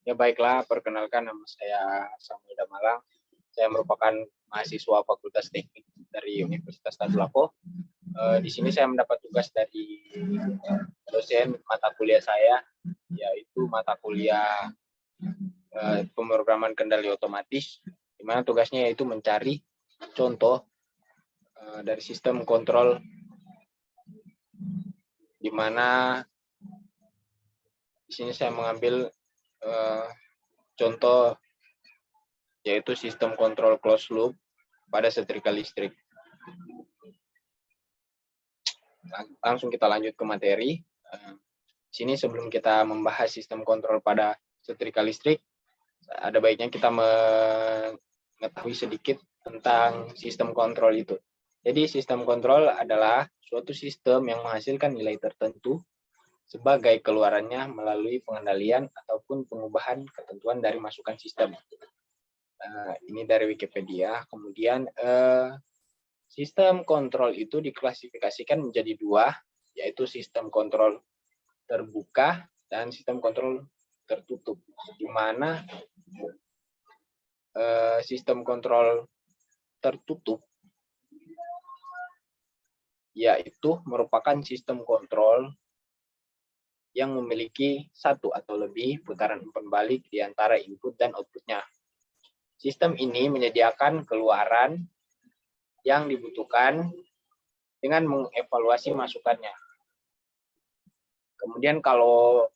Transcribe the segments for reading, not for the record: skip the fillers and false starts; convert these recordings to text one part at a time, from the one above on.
Ya baiklah, perkenalkan nama saya Samuel Damalang. Saya merupakan mahasiswa Fakultas Teknik dari Universitas Tadulako. Di sini saya mendapat tugas dari dosen mata kuliah saya, yaitu mata kuliah pemrograman kendali otomatis, di mana tugasnya yaitu mencari contoh dari sistem kontrol, di mana di sini saya mengambil contoh yaitu sistem kontrol closed loop pada setrika listrik. Langsung kita lanjut ke materi. Sini sebelum kita membahas sistem kontrol pada setrika listrik, ada baiknya kita mengetahui sedikit tentang sistem kontrol itu. Jadi sistem kontrol adalah suatu sistem yang menghasilkan nilai tertentu sebagai keluarannya melalui pengendalian ataupun pengubahan ketentuan dari masukan sistem. Ini dari Wikipedia. Kemudian sistem kontrol itu diklasifikasikan menjadi dua, yaitu sistem kontrol terbuka dan sistem kontrol tertutup, di mana sistem kontrol tertutup yaitu merupakan sistem kontrol yang memiliki satu atau lebih putaran umpan balik di antara input dan outputnya. Sistem ini menyediakan keluaran yang dibutuhkan dengan mengevaluasi masukannya. Kemudian kalau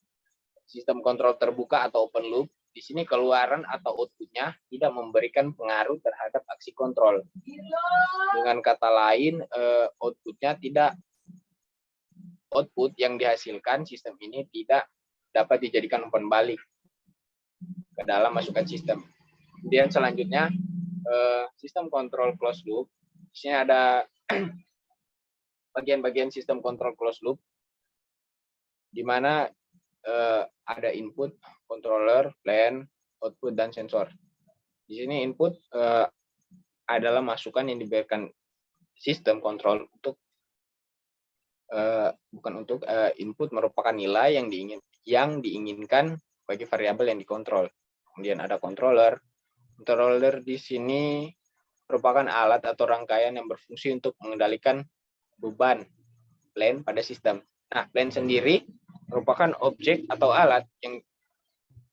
sistem kontrol terbuka atau open loop, di sini keluaran atau outputnya tidak memberikan pengaruh terhadap aksi kontrol. Dengan kata lain, output yang dihasilkan sistem ini tidak dapat dijadikan umpan balik ke dalam masukan sistem. Kemudian selanjutnya, sistem kontrol closed loop. Di sini ada bagian-bagian sistem kontrol closed loop, di mana ada input, controller, plan, output, dan sensor. Di sini input adalah masukan yang diberikan sistem kontrol untuk input merupakan nilai yang diinginkan bagi variabel yang dikontrol. Kemudian ada controller. Controller di sini merupakan alat atau rangkaian yang berfungsi untuk mengendalikan beban plan pada sistem. Nah, plan sendiri merupakan objek atau alat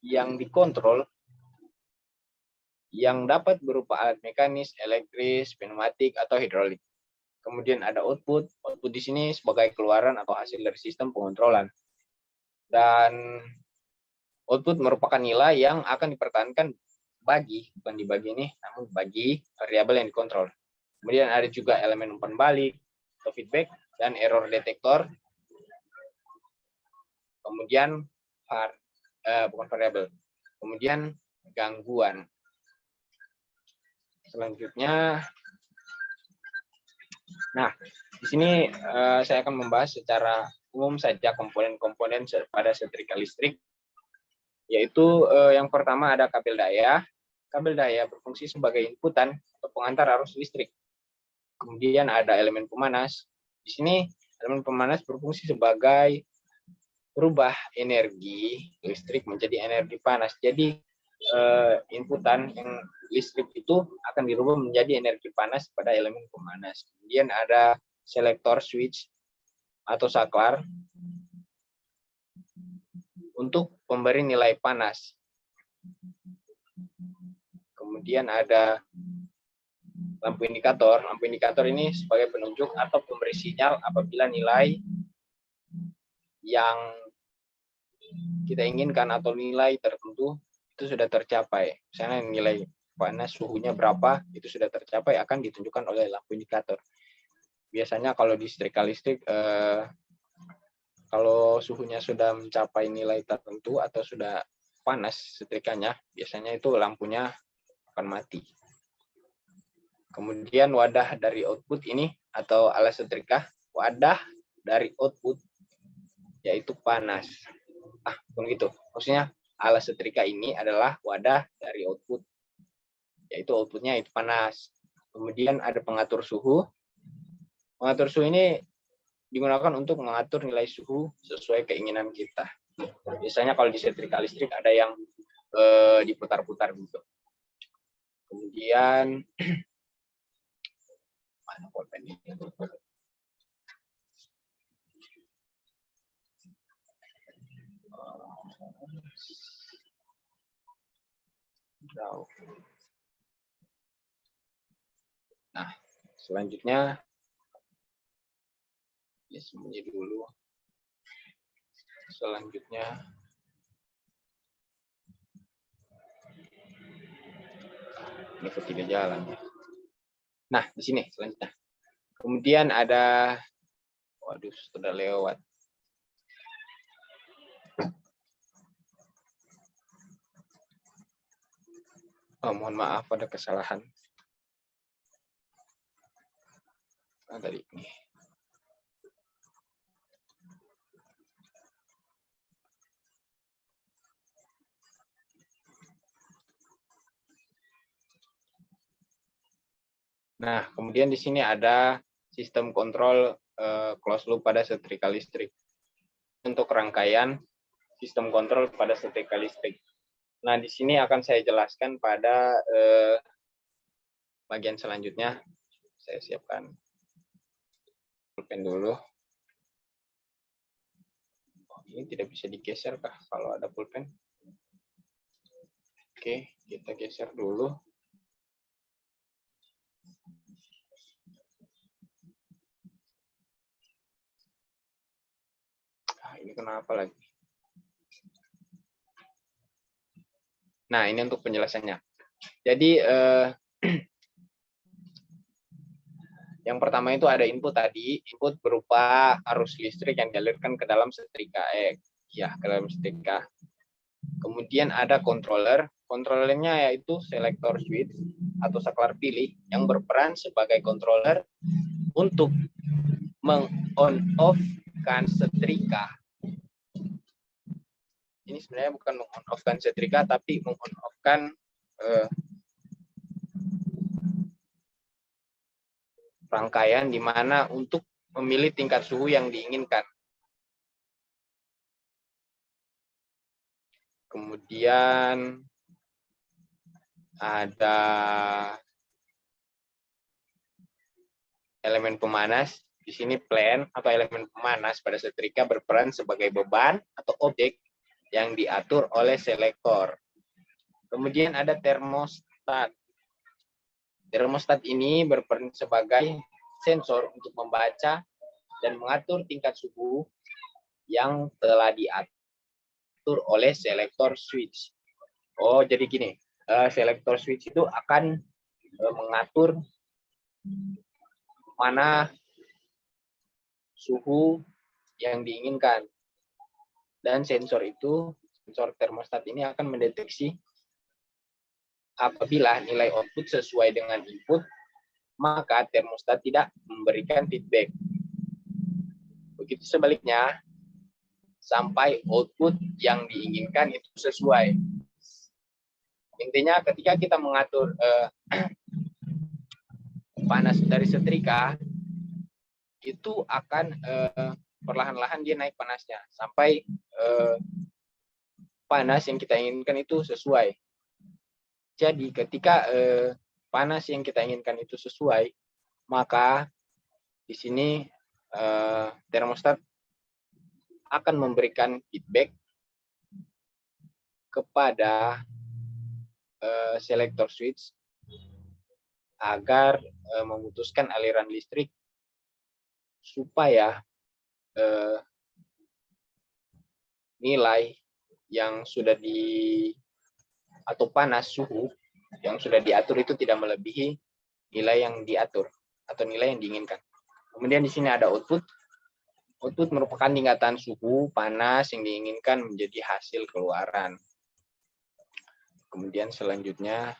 yang dikontrol yang dapat berupa alat mekanis, elektris, pneumatik, atau hidrolik. Kemudian ada output. Output di sini sebagai keluaran atau hasil dari sistem pengontrolan. Dan output merupakan nilai yang akan dipertahankan bukan dibagi ini, namun bagi variabel yang dikontrol. Kemudian ada juga elemen umpan balik, atau feedback, dan error detektor. Kemudian bukan variabel. Kemudian gangguan. Selanjutnya, nah di sini saya akan membahas secara umum saja komponen-komponen pada setrika listrik, yaitu yang pertama ada kabel daya. Kabel daya berfungsi sebagai inputan atau pengantar arus listrik. Kemudian ada elemen pemanas. Di sini elemen pemanas berfungsi sebagai berubah energi listrik menjadi energi panas. Jadi inputan yang listrik itu akan dirubah menjadi energi panas pada elemen pemanas. Kemudian ada selektor switch atau saklar untuk pemberi nilai panas. Kemudian ada lampu indikator. Lampu indikator ini sebagai penunjuk atau pemberi sinyal apabila nilai yang kita inginkan atau nilai tertentu itu sudah tercapai. Misalnya nilai panas suhunya berapa, itu sudah tercapai, akan ditunjukkan oleh lampu indikator. Biasanya kalau di setrika listrik, kalau suhunya sudah mencapai nilai tertentu atau sudah panas setrikanya, biasanya itu lampunya akan mati. Kemudian wadah dari output ini atau alat setrika, wadah dari output yaitu panas. Bukan gitu. Maksudnya alat setrika ini adalah wadah dari output, yaitu outputnya itu panas. Kemudian ada pengatur suhu. Pengatur suhu ini digunakan untuk mengatur nilai suhu sesuai keinginan kita. Biasanya kalau di setrika listrik ada yang diputar-putar gitu. Kemudian mana pulpen ini? Nah, selanjutnya ini sembunyi dulu. Selanjutnya ini kok tidak jalan. Nah, di sini selanjutnya. Kemudian ada, waduh, sudah lewat. Oh, mohon maaf, ada kesalahan. Nah, tadi ini. Nah, kemudian di sini ada sistem kontrol closed loop pada setrika listrik. Untuk rangkaian sistem kontrol pada setrika listrik. Nah, di sini akan saya jelaskan pada bagian selanjutnya. Saya siapkan pulpen dulu. Ini tidak bisa digeser kah kalau ada pulpen? Oke, kita geser dulu. Ini kenapa lagi? Nah, ini untuk penjelasannya. Jadi, yang pertama itu ada input tadi. Input berupa arus listrik yang dialirkan ke dalam setrika. Ke dalam setrika. Kemudian ada controller. Controllernya yaitu selector switch atau saklar pilih yang berperan sebagai controller untuk meng-on-off-kan setrika. Ini sebenarnya bukan meng-on-off-kan setrika, tapi meng-on-off-kan rangkaian di mana untuk memilih tingkat suhu yang diinginkan. Kemudian ada elemen pemanas. Di sini plan atau elemen pemanas pada setrika berperan sebagai beban atau objek yang diatur oleh selektor. Kemudian ada termostat. Termostat ini berperan sebagai sensor untuk membaca dan mengatur tingkat suhu yang telah diatur oleh selektor switch. Oh, jadi gini, selektor switch itu akan mengatur mana suhu yang diinginkan. Dan sensor termostat ini akan mendeteksi apabila nilai output sesuai dengan input, maka termostat tidak memberikan feedback. Begitu sebaliknya, sampai output yang diinginkan itu sesuai. Intinya ketika kita mengatur panas dari setrika, itu akan perlahan-lahan dia naik panasnya sampai panas yang kita inginkan itu sesuai. Jadi ketika panas yang kita inginkan itu sesuai, maka di sini termostat akan memberikan feedback kepada selector switch agar memutuskan aliran listrik supaya nilai yang sudah atau panas suhu yang sudah diatur itu tidak melebihi nilai yang diatur atau nilai yang diinginkan. Kemudian di sini ada output. Output merupakan tingkatan suhu panas yang diinginkan menjadi hasil keluaran. Kemudian selanjutnya,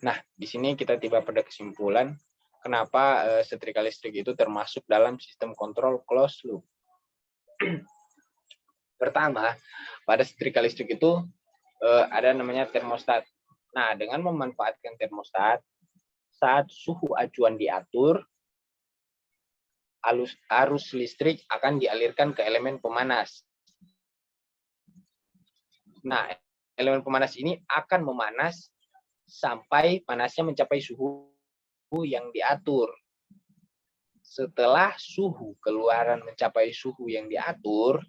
nah di sini kita tiba pada kesimpulan kenapa setrika listrik itu termasuk dalam sistem kontrol closed loop. Pertama, pada setrika listrik itu ada namanya termostat. Nah, dengan memanfaatkan termostat, saat suhu acuan diatur, arus listrik akan dialirkan ke elemen pemanas. Nah, elemen pemanas ini akan memanas sampai panasnya mencapai suhu yang diatur. Setelah suhu keluaran mencapai suhu yang diatur,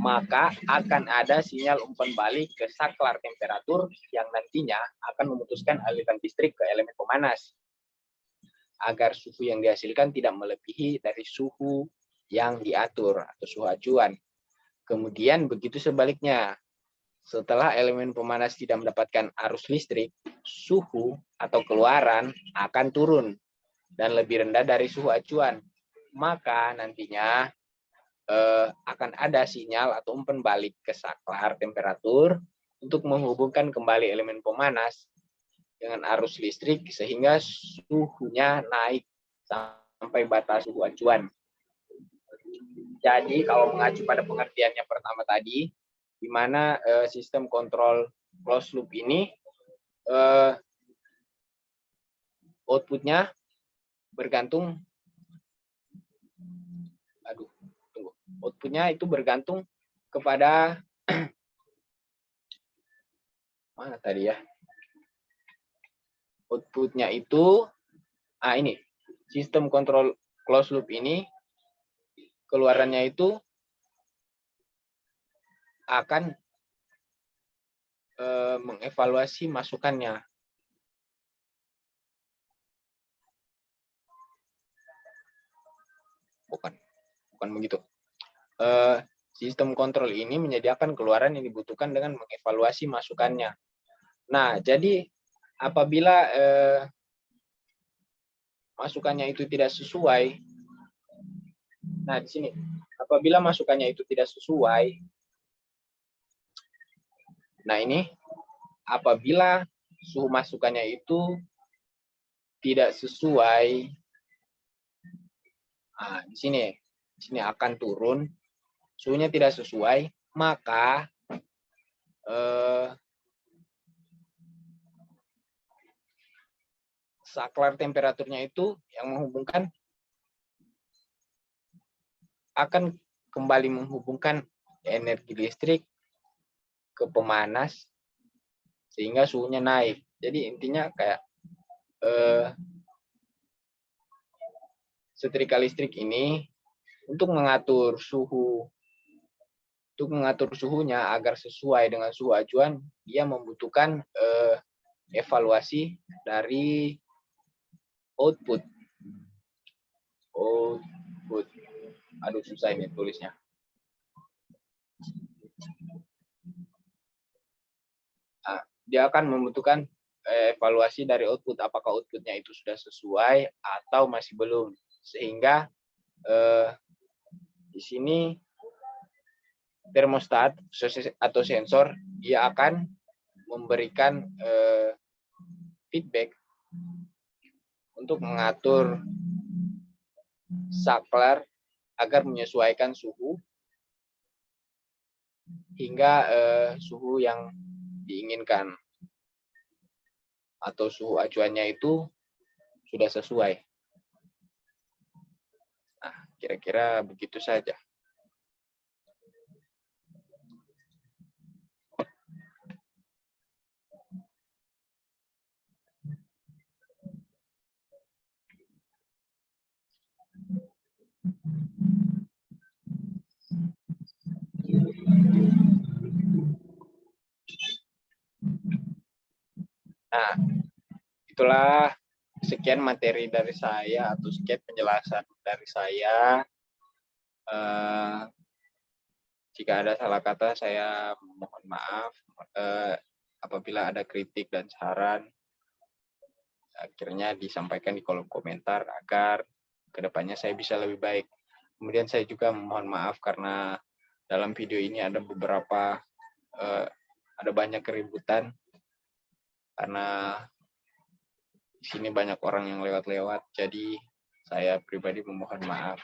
maka akan ada sinyal umpan balik ke saklar temperatur yang nantinya akan memutuskan aliran listrik ke elemen pemanas agar suhu yang dihasilkan tidak melebihi dari suhu yang diatur atau suhu acuan. Kemudian begitu sebaliknya, setelah elemen pemanas tidak mendapatkan arus listrik, suhu atau keluaran akan turun dan lebih rendah dari suhu acuan. Maka nantinya akan ada sinyal atau umpan balik ke saklar temperatur untuk menghubungkan kembali elemen pemanas dengan arus listrik sehingga suhunya naik sampai batas suhu acuan. Jadi kalau mengacu pada pengertian yang pertama tadi, di mana sistem kontrol closed loop ini outputnya bergantung, outputnya itu bergantung kepada mana tadi ya? Outputnya itu, ini sistem kontrol closed loop ini keluarannya itu akan mengevaluasi masukannya. Bukan begitu. Sistem kontrol ini menyediakan keluaran yang dibutuhkan dengan mengevaluasi masukannya. Nah, jadi apabila masukannya itu tidak sesuai, nah di sini, apabila masukannya itu tidak sesuai, nah ini, apabila suhu masukannya itu tidak sesuai, nah di sini akan turun, suhunya tidak sesuai, maka saklar temperaturnya itu yang menghubungkan akan kembali menghubungkan energi listrik ke pemanas sehingga suhunya naik. Jadi intinya kayak setrika listrik ini untuk mengatur suhunya agar sesuai dengan suhu acuan, dia membutuhkan evaluasi dari output. Aduh, susah ini tulisnya. Nah, dia akan membutuhkan evaluasi dari output, apakah outputnya itu sudah sesuai atau masih belum, sehingga di sini termostat atau sensor dia akan memberikan feedback untuk mengatur saklar agar menyesuaikan suhu hingga suhu yang diinginkan atau suhu acuannya itu sudah sesuai. Nah, kira-kira begitu saja. Nah, itulah sekian materi dari saya atau sekian penjelasan dari saya. Jika ada salah kata, saya mohon maaf. Apabila ada kritik dan saran, akhirnya disampaikan di kolom komentar agar kedepannya saya bisa lebih baik. Kemudian saya juga mohon maaf karena dalam video ini ada banyak keributan karena di sini banyak orang yang lewat-lewat, jadi saya pribadi memohon maaf.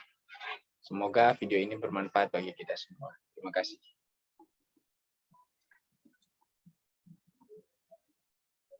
Semoga video ini bermanfaat bagi kita semua. Terima kasih.